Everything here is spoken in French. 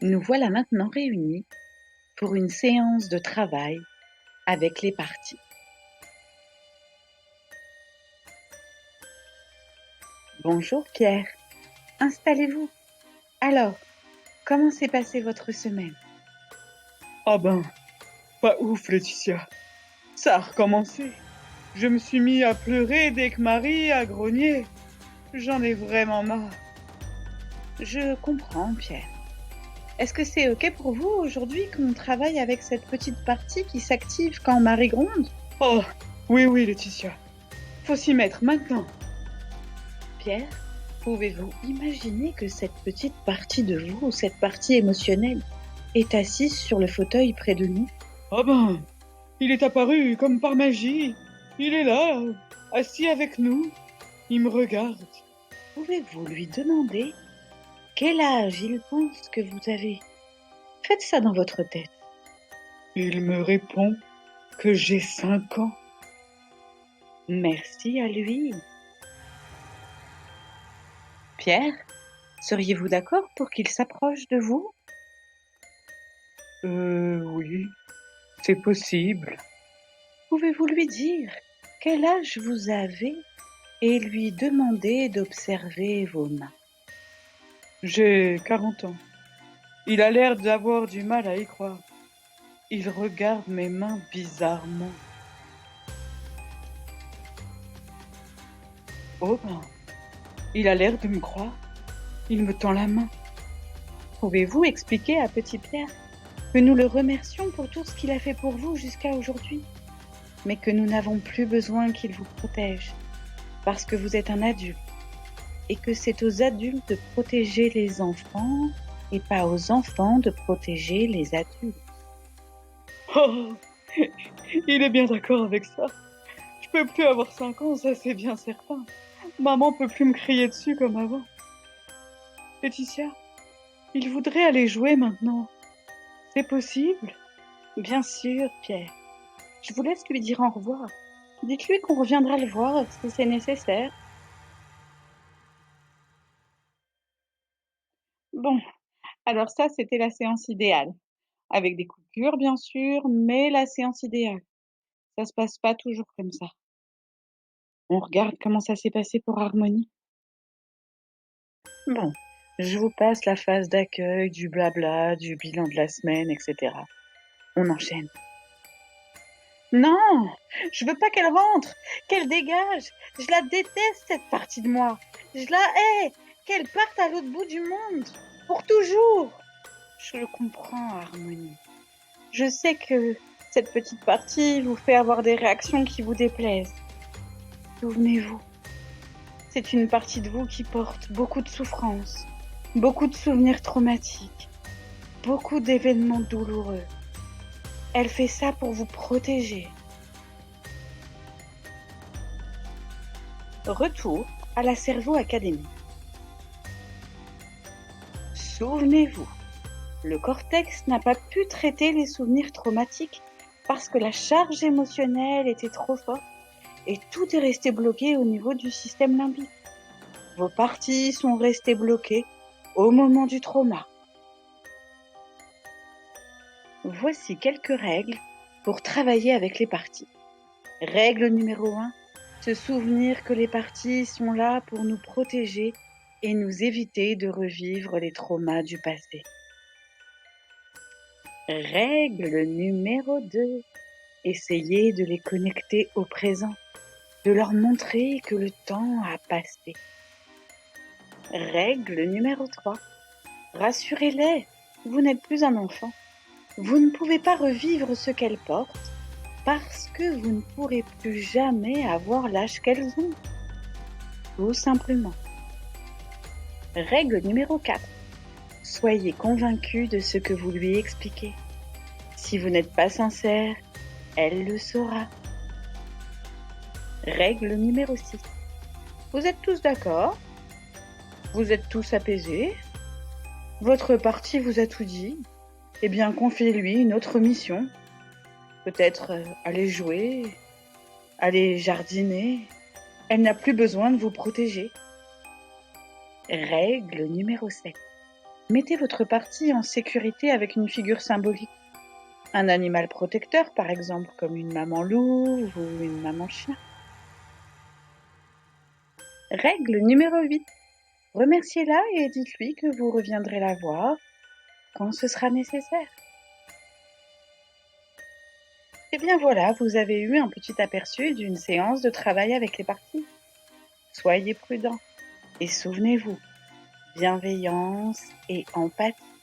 Nous voilà maintenant réunis pour une séance de travail avec les parties. Bonjour Pierre, installez-vous. Alors, comment s'est passée votre semaine? Ah ben, pas ouf, Laetitia. Ça a recommencé. Je me suis mis à pleurer dès que Marie a grogné. J'en ai vraiment marre. Je comprends Pierre. Est-ce que c'est ok pour vous aujourd'hui qu'on travaille avec cette petite partie qui s'active quand Marie gronde? Oh, oui, Laetitia. Faut s'y mettre maintenant. Pierre, pouvez-vous imaginer que cette petite partie de vous, cette partie émotionnelle, est assise sur le fauteuil près de nous? Ah ben, il est apparu comme par magie. Il est là, assis avec nous. Il me regarde. Pouvez-vous lui demander quel âge il pense que vous avez? Faites ça dans votre tête. Il me répond que j'ai 5 ans. Merci à lui. Pierre, seriez-vous d'accord pour qu'il s'approche de vous? Oui, c'est possible. Pouvez-vous lui dire quel âge vous avez et lui demander d'observer vos mains? J'ai 40 ans. Il a l'air d'avoir du mal à y croire. Il regarde mes mains bizarrement. Oh ben, il a l'air de me croire. Il me tend la main. Pouvez-vous expliquer à Petit Pierre que nous le remercions pour tout ce qu'il a fait pour vous jusqu'à aujourd'hui, mais que nous n'avons plus besoin qu'il vous protège, parce que vous êtes un adulte, et que c'est aux adultes de protéger les enfants, et pas aux enfants de protéger les adultes. Oh, il est bien d'accord avec ça. Je peux plus avoir 5 ans, ça c'est bien certain. Maman peut plus me crier dessus comme avant. Laetitia, il voudrait aller jouer maintenant. C'est possible? Bien sûr, Pierre. Je vous laisse lui dire au revoir. Dites-lui qu'on reviendra le voir si c'est nécessaire. Bon, alors ça, c'était la séance idéale. Avec des coupures, bien sûr, mais la séance idéale. Ça se passe pas toujours comme ça. On regarde comment ça s'est passé pour Harmonie. Bon, je vous passe la phase d'accueil, du blabla, du bilan de la semaine, etc. On enchaîne. Non, je veux pas qu'elle rentre, qu'elle dégage. Je la déteste, cette partie de moi. Je la hais, qu'elle parte à l'autre bout du monde, pour toujours. Je le comprends, Harmonie. Je sais que cette petite partie vous fait avoir des réactions qui vous déplaisent. Souvenez-vous, c'est une partie de vous qui porte beaucoup de souffrances, beaucoup de souvenirs traumatiques, beaucoup d'événements douloureux. Elle fait ça pour vous protéger. Retour à la Cerveau Academy. Souvenez-vous, le cortex n'a pas pu traiter les souvenirs traumatiques parce que la charge émotionnelle était trop forte et tout est resté bloqué au niveau du système limbique. Vos parties sont restées bloquées au moment du trauma. Voici quelques règles pour travailler avec les parties. Règle numéro 1, se souvenir que les parties sont là pour nous protéger et nous éviter de revivre les traumas du passé. Règle numéro 2, essayez de les connecter au présent, de leur montrer que le temps a passé. Règle numéro 3, rassurez-les, vous n'êtes plus un enfant. Vous ne pouvez pas revivre ce qu'elles portent parce que vous ne pourrez plus jamais avoir l'âge qu'elles ont. Tout simplement. Règle numéro 4. Soyez convaincu de ce que vous lui expliquez. Si vous n'êtes pas sincère, elle le saura. Règle numéro 6. Vous êtes tous d'accord? Vous êtes tous apaisés? Votre partie vous a tout dit? Eh bien, confiez-lui une autre mission. Peut-être aller jouer, aller jardiner. Elle n'a plus besoin de vous protéger. Règle numéro 7. Mettez votre partie en sécurité avec une figure symbolique. Un animal protecteur, par exemple, comme une maman louve ou une maman chien. Règle numéro 8. Remerciez-la et dites-lui que vous reviendrez la voir quand ce sera nécessaire. Et bien voilà, vous avez eu un petit aperçu d'une séance de travail avec les parties. Soyez prudents et souvenez-vous, bienveillance et empathie